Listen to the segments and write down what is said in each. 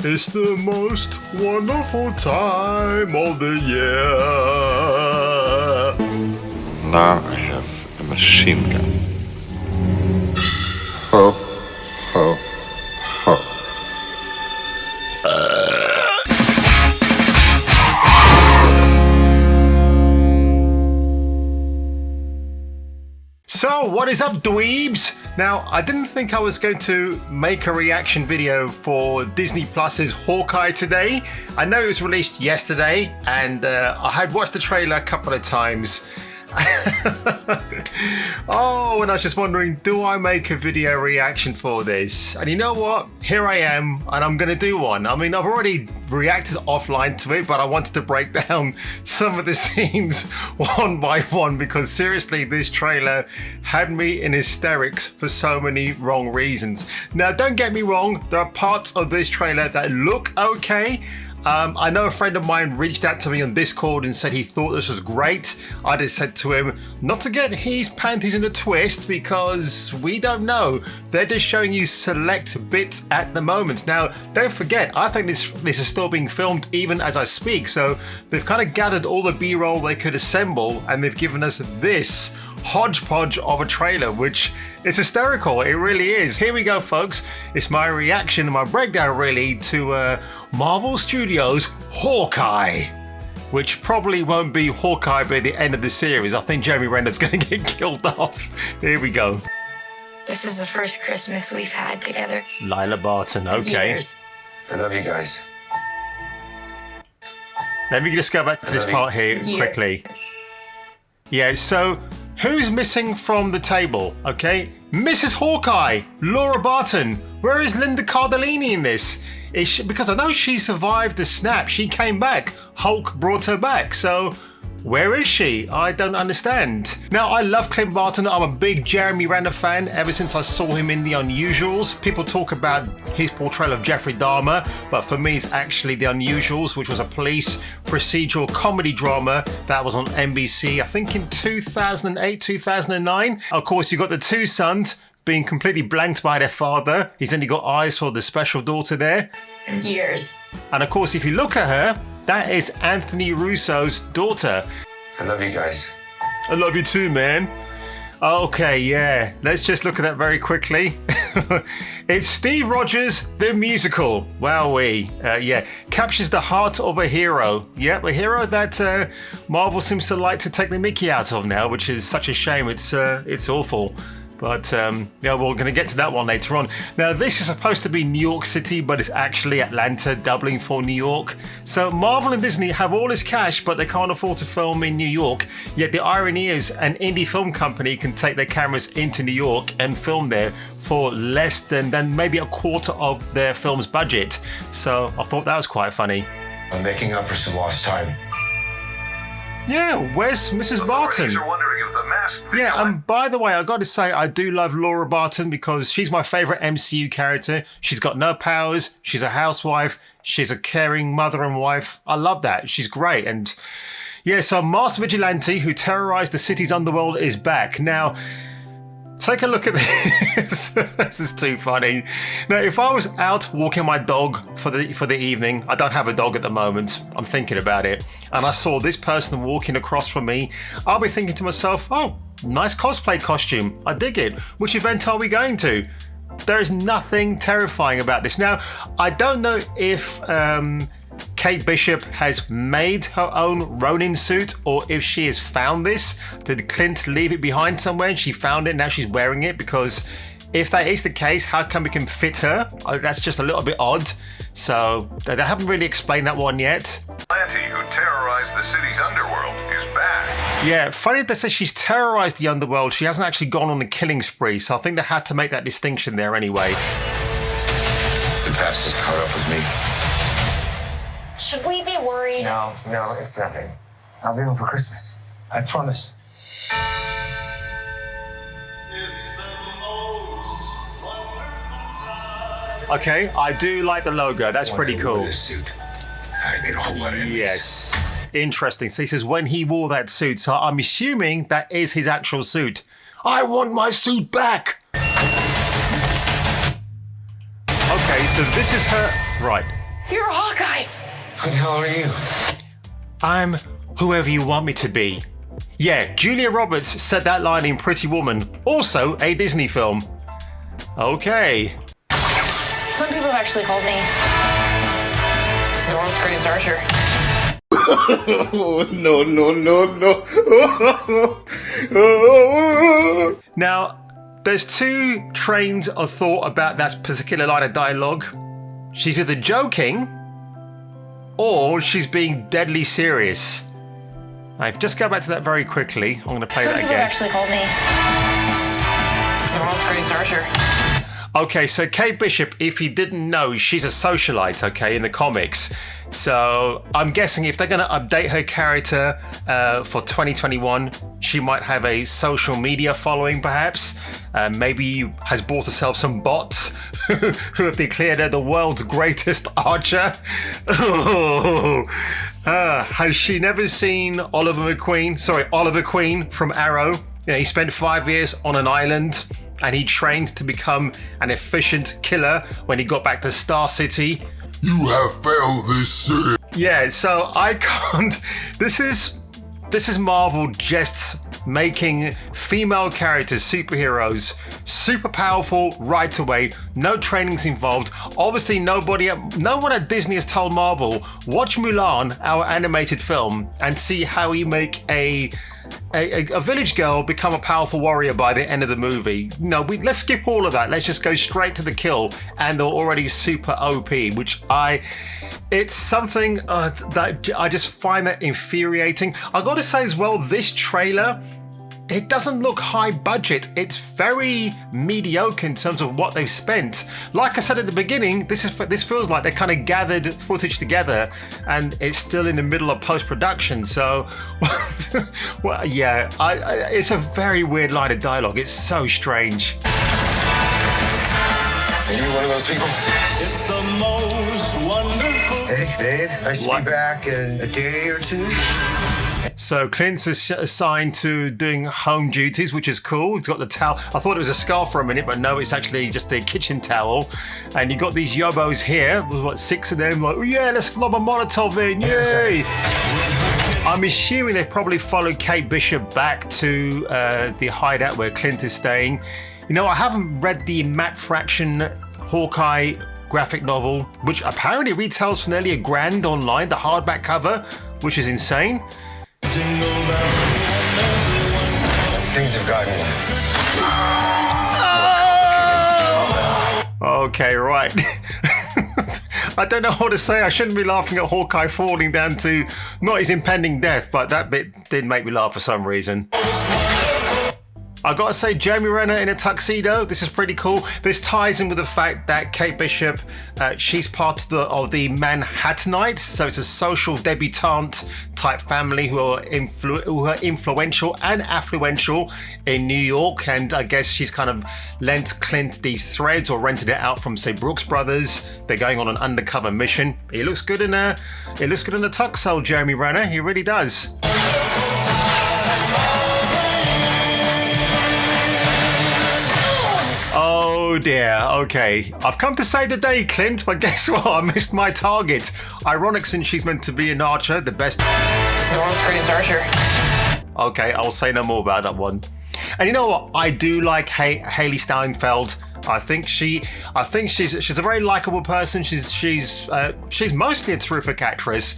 It's the most wonderful time of the year. Now I have a machine gun. Ho, ho, ho. So, what is up, dweebs? Now, I didn't think I was going to make a reaction video for Disney Plus's Hawkeye today. I know it was released yesterday, and I had watched the trailer a couple of times. Oh, and I was just wondering, do I make a video reaction for this? And you know what? Here I am, and I'm going to do one. I mean, I've already reacted offline to it, but I wanted to break down some of the scenes one by one because seriously, this trailer had me in hysterics for so many wrong reasons. Now, don't get me wrong, there are parts of this trailer that look okay. I know a friend of mine reached out to me on Discord and said he thought this was great. I just said to him not to get his panties in a twist because we don't know. They're just showing you select bits at the moment. Now, don't forget, I think this is still being filmed even as I speak. So they've kind of gathered all the B-roll they could assemble and they've given us this hodgepodge of a trailer, which is hysterical. It really is. Here we go, folks. It's my reaction, my breakdown really to Marvel Studios' Hawkeye, which probably won't be Hawkeye by the end of the series. I think Jeremy Renner's going to get killed off. Here we go. This is the first Christmas we've had together. Lila Barton, okay. Years. I love you guys. Let me just go back to this part here quickly. Yeah, so who's missing from the table, okay? Mrs. Hawkeye, Laura Barton. Where is Linda Cardellini in this? Is she, because I know she survived the snap. She came back. Hulk brought her back. So where is she? I don't understand. Now, I love Clint Barton. I'm a big Jeremy Renner fan ever since I saw him in The Unusuals. People talk about his portrayal of Jeffrey Dahmer, but for me, it's actually The Unusuals, which was a police procedural comedy drama that was on NBC, I think in 2008, 2009. Of course, you got the two sons being completely blanked by their father. He's only got eyes for the special daughter there. Years. And of course, if you look at her, that is Anthony Russo's daughter. I love you guys. I love you too, man. Okay, yeah. Let's just look at that very quickly. It's Steve Rogers, the musical. Wowee. Yeah, captures the heart of a hero. Yep, a hero that Marvel seems to like to take the mickey out of now, which is such a shame. It's awful. But yeah, we're going to get to that one later on. Now, this is supposed to be New York City, but it's actually Atlanta, doubling for New York. So Marvel and Disney have all this cash, but they can't afford to film in New York. Yet the irony is an indie film company can take their cameras into New York and film there for less than maybe a quarter of their film's budget. So I thought that was quite funny. I'm making up for some lost time. Yeah, where's Mrs. Barton? Yeah, and by the way, I got to say, I do love Laura Barton because she's my favorite MCU character. She's got no powers. She's a housewife. She's a caring mother and wife. I love that. She's great. And yeah, so Masked Vigilante, who terrorized the city's underworld, is back. Now, take a look at this. This is too funny. Now, if I was out walking my dog for the evening, I don't have a dog at the moment, I'm thinking about it, and I saw this person walking across from me, I'll be thinking to myself, oh, nice cosplay costume. I dig it. Which event are we going to? There is nothing terrifying about this. Now, I don't know if Kate Bishop has made her own Ronin suit or if she has found this. Did Clint leave it behind somewhere and she found it and now she's wearing it? Because if that is the case, how come we can fit her? That's just a little bit odd. So they haven't really explained that one yet. Vigilante who terrorized the city's underworld is back. Yeah, funny they say she's terrorized the underworld. She hasn't actually gone on a killing spree. So I think they had to make that distinction there anyway. The past has caught up with me. Should we be worried? No, it's nothing. I'll be home for Christmas. I promise. Okay, I do like the logo. That's pretty cool. This suit. I need a whole lot of enemies. Yes. Interesting. So he says when he wore that suit. So I'm assuming that is his actual suit. I want my suit back. Okay, so this is her. Right. You're Hawkeye. Who the hell are you? I'm whoever you want me to be. Yeah, Julia Roberts said that line in Pretty Woman, also a Disney film. Okay. Some people have actually called me the world's greatest archer. no. Now, there's two trains of thought about that particular line of dialogue. She's either joking or she's being deadly serious. Right, just go back to that very quickly. I'm going to play Some that people have again. actually called me the world's greatest archer. Okay, so Kate Bishop, if you didn't know, she's a socialite, okay, in the comics. So I'm guessing if they're going to update her character for 2021, she might have a social media following, perhaps. Maybe has bought herself some bots who have declared her the world's greatest archer. Has she never seen Oliver Queen from Arrow? You know, he spent 5 years on an island and he trained to become an efficient killer when he got back to Star City. You have failed this city. Yeah, so I can't. This is Marvel just making female characters, superheroes, super powerful right away. No trainings involved. Obviously, no one at Disney has told Marvel, watch Mulan, our animated film, and see how you make a village girl become a powerful warrior by the end of the movie. No, let's skip all of that. Let's just go straight to the kill, and they're already super OP, it's something that I just find that infuriating. I gotta say as well, this trailer, it doesn't look high budget. It's very mediocre in terms of what they've spent. Like I said at the beginning, this feels like they kind of gathered footage together and it's still in the middle of post-production. So, well, yeah, it's a very weird line of dialogue. It's so strange. Are you one of those people? It's the most wonderful. Hey, babe. Nice to be back in a day or two. So Clint's assigned to doing home duties, which is cool. He's got the towel. I thought it was a scarf for a minute, but no, it's actually just a kitchen towel. And you got these yobos here. There's what, 6 of them? Like, oh yeah, let's lob a Molotov in, yay! I'm assuming they've probably followed Kate Bishop back to the hideout where Clint is staying. You know, I haven't read the Matt Fraction Hawkeye graphic novel, which apparently retails for nearly $1,000 online, the hardback cover, which is insane. Things have gotten Okay, right. I don't know what to say. I shouldn't be laughing at Hawkeye falling down to not his impending death, but that bit did make me laugh for some reason. I gotta say, Jeremy Renner in a tuxedo, this is pretty cool. This ties in with the fact that Kate Bishop, she's part of the Manhattanites, so it's a social debutante type family who are influential and affluential in New York, and I guess she's kind of lent Clint these threads or rented it out from, say, Brooks Brothers. They're going on an undercover mission. He looks good in a tux, old Jeremy Renner. He really does. Oh dear, okay. I've come to save the day, Clint, but guess what? I missed my target. Ironic since she's meant to be an archer, the best... The world's greatest archer. Okay, I'll say no more about that one. And you know what? I do like Hailee Steinfeld. I think she's a very likable person. She's mostly a terrific actress.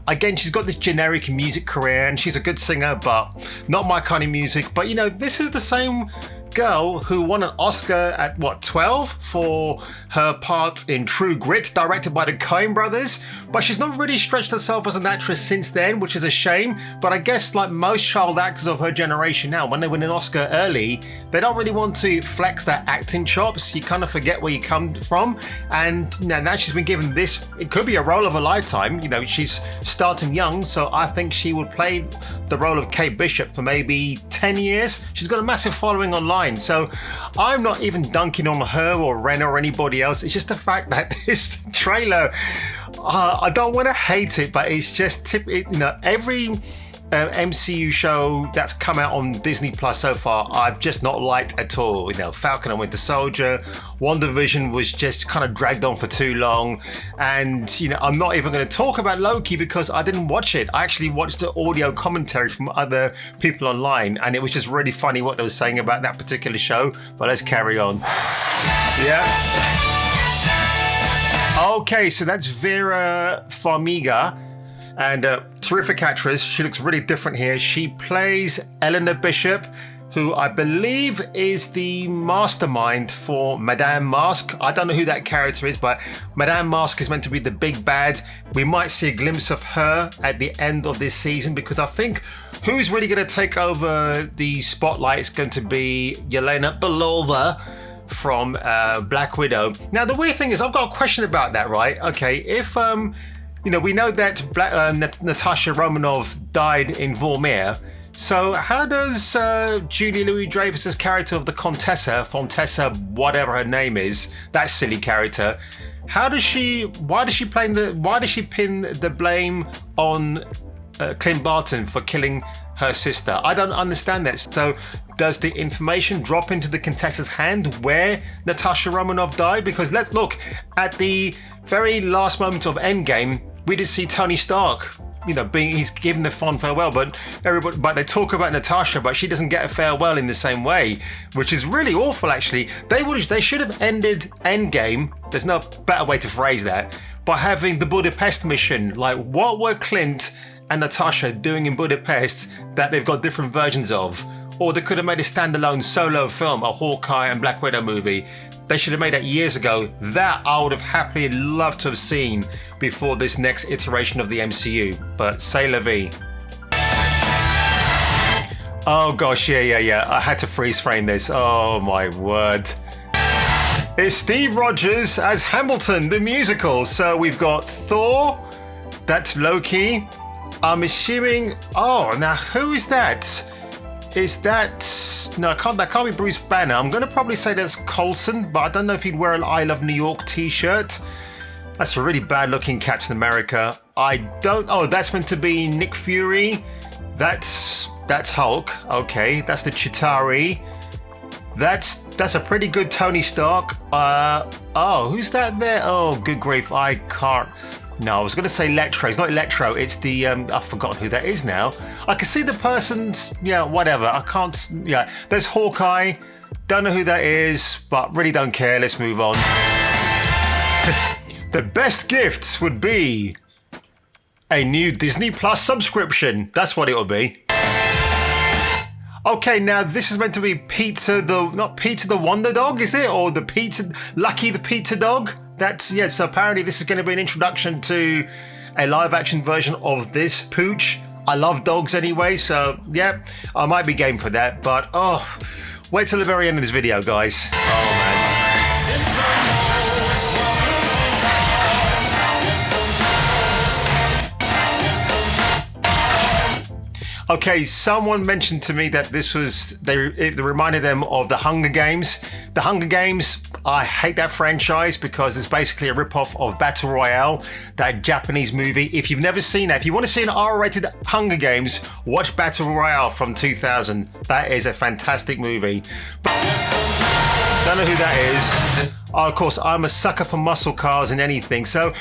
Again, she's got this generic music career and she's a good singer, but not my kind of music. But you know, this is the same girl who won an Oscar at 12 for her part in True Grit, directed by the Coen brothers, but she's not really stretched herself as an actress since then, which is a shame. But I guess like most child actors of her generation now, when they win an Oscar early, they don't really want to flex their acting chops. You kind of forget where you come from, and now she's been given this, it could be a role of a lifetime. You know, she's starting young, so I think she would play the role of Kate Bishop for maybe 10 years. She's got a massive following online. So I'm not even dunking on her or Renner or anybody else. It's just the fact that this trailer, I don't want to hate it, but it's just every MCU show that's come out on Disney Plus so far, I've just not liked at all. You know, Falcon and Winter Soldier, WandaVision was just kind of dragged on for too long. And, you know, I'm not even going to talk about Loki because I didn't watch it. I actually watched the audio commentary from other people online, and it was just really funny what they were saying about that particular show. But let's carry on. Yeah. Okay, so that's Vera Farmiga. And terrific actress. She looks really different here. She plays Eleanor Bishop, who I believe is the mastermind for Madame Mask. I don't know who that character is, but Madame Mask is meant to be the big bad. We might see a glimpse of her at the end of this season, because I think who's really going to take over the spotlight is going to be Yelena Belova from Black Widow. Now, the weird thing is, I've got a question about that, right? Okay, if you know, we know that Natasha Romanoff died in Vormir. So how does Julia Louis-Dreyfus's character of the Fontessa, whatever her name is, that silly character, why does she pin the blame on Clint Barton for killing her sister? I don't understand that. So does the information drop into the Contessa's hand where Natasha Romanoff died? Because let's look at the very last moment of Endgame. We did see Tony Stark, you know, he's given the fond farewell, but they talk about Natasha, but she doesn't get a farewell in the same way, which is really awful. Actually, they should have ended Endgame. There's no better way to phrase that, by having the Budapest mission. Like, what were Clint and Natasha doing in Budapest that they've got different versions of? Or they could have made a standalone solo film, a Hawkeye and Black Widow movie. They should have made that years ago. That I would have happily loved to have seen before this next iteration of the MCU. But c'est la vie. Oh gosh, yeah. I had to freeze frame this. Oh my word. It's Steve Rogers as Hamilton, the musical. So we've got Thor, that's Loki. I'm assuming, oh, now who is that? Is that, no, that can't be Bruce Banner. I'm going to probably say that's Coulson, but I don't know if he'd wear an I Love New York t-shirt. That's a really bad looking Captain America. That's meant to be Nick Fury. That's Hulk. Okay, that's the Chitauri. That's a pretty good Tony Stark. Who's that there? Oh, good grief, I can't. No, I was going to say Electro. It's not Electro. It's the, I've forgotten who that is now. I can see the person's, yeah, whatever. I can't, yeah. There's Hawkeye. Don't know who that is, but really don't care. Let's move on. The best gifts would be a new Disney Plus subscription. That's what it would be. Okay, now this is meant to be not Pizza the Wonder Dog, is it? Or Lucky the Pizza Dog? So apparently this is going to be an introduction to a live action version of this pooch. I love dogs anyway, so yeah, I might be game for that, but wait till the very end of this video, guys. Oh man. Okay, someone mentioned to me that it reminded them of the Hunger Games. The Hunger Games, I hate that franchise because it's basically a rip-off of Battle Royale, that Japanese movie. If you've never seen that, if you want to see an R-rated Hunger Games, watch Battle Royale from 2000. That is a fantastic movie. But don't know who that is. Of course, I'm a sucker for muscle cars and anything. So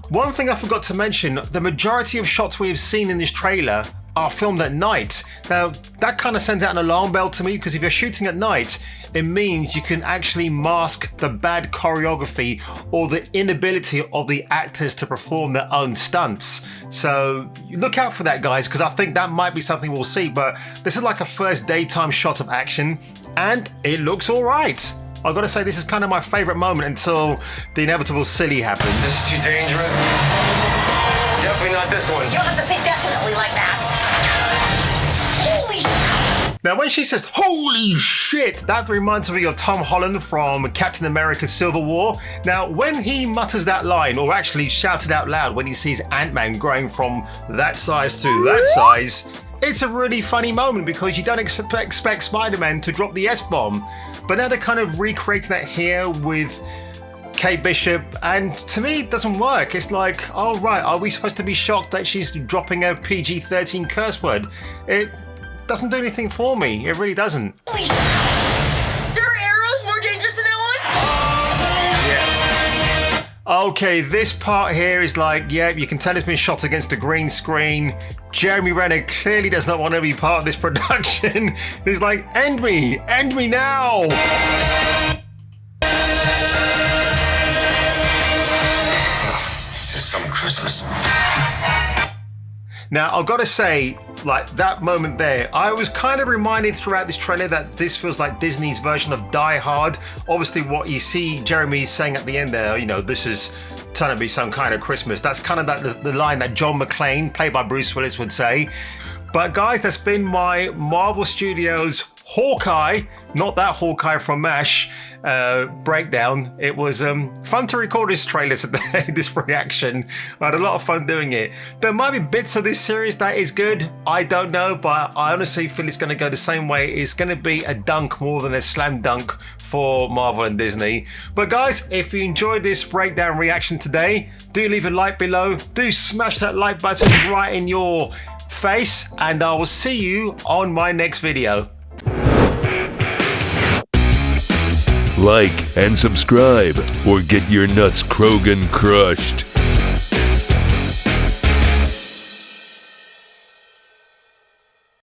one thing I forgot to mention, the majority of shots we have seen in this trailer are filmed at night. Now, that kind of sends out an alarm bell to me, because if you're shooting at night, it means you can actually mask the bad choreography or the inability of the actors to perform their own stunts. So look out for that, guys, because I think that might be something we'll see. But this is like a first daytime shot of action, and it looks all right. I've got to say, this is kind of my favorite moment until the inevitable silly happens. This is too dangerous. Definitely not this one. You don't have to say definitely like that. Holy shit. Now, when she says, holy shit, that reminds me of Tom Holland from Captain America Civil War. Now, when he mutters that line, or actually shouts it out loud when he sees Ant-Man growing from that size to that size, it's a really funny moment because you don't expect Spider-Man to drop the S-bomb. But now they're kind of recreating that here with Kate Bishop, and to me it doesn't work. It's like, oh right, are we supposed to be shocked that she's dropping a PG-13 curse word? It doesn't do anything for me. It really doesn't. There are arrows more dangerous than that one? Yeah. Okay, this part here is like, yeah, you can tell it's been shot against the green screen. Jeremy Renner clearly does not want to be part of this production. He's like, end me now. It's just some Christmas. Now, I've got to say, like that moment there, I was kind of reminded throughout this trailer that this feels like Disney's version of Die Hard. Obviously, what you see Jeremy saying at the end there, you know, this is trying to be some kind of Christmas. That's kind of the line that John McClane, played by Bruce Willis, would say. But guys, that's been my Marvel Studios Hawkeye, not that Hawkeye from MASH, breakdown. It was fun to record this trailer today, this reaction. I had a lot of fun doing it. There might be bits of this series that is good, I don't know, but I honestly feel it's going to go the same way. It's going to be a dunk more than a slam dunk for Marvel and Disney. But guys, if you enjoyed this breakdown reaction today, do leave a like below. Do smash that like button right in your face, and I will see you on my next video. Like and subscribe, or get your nuts Krogan crushed.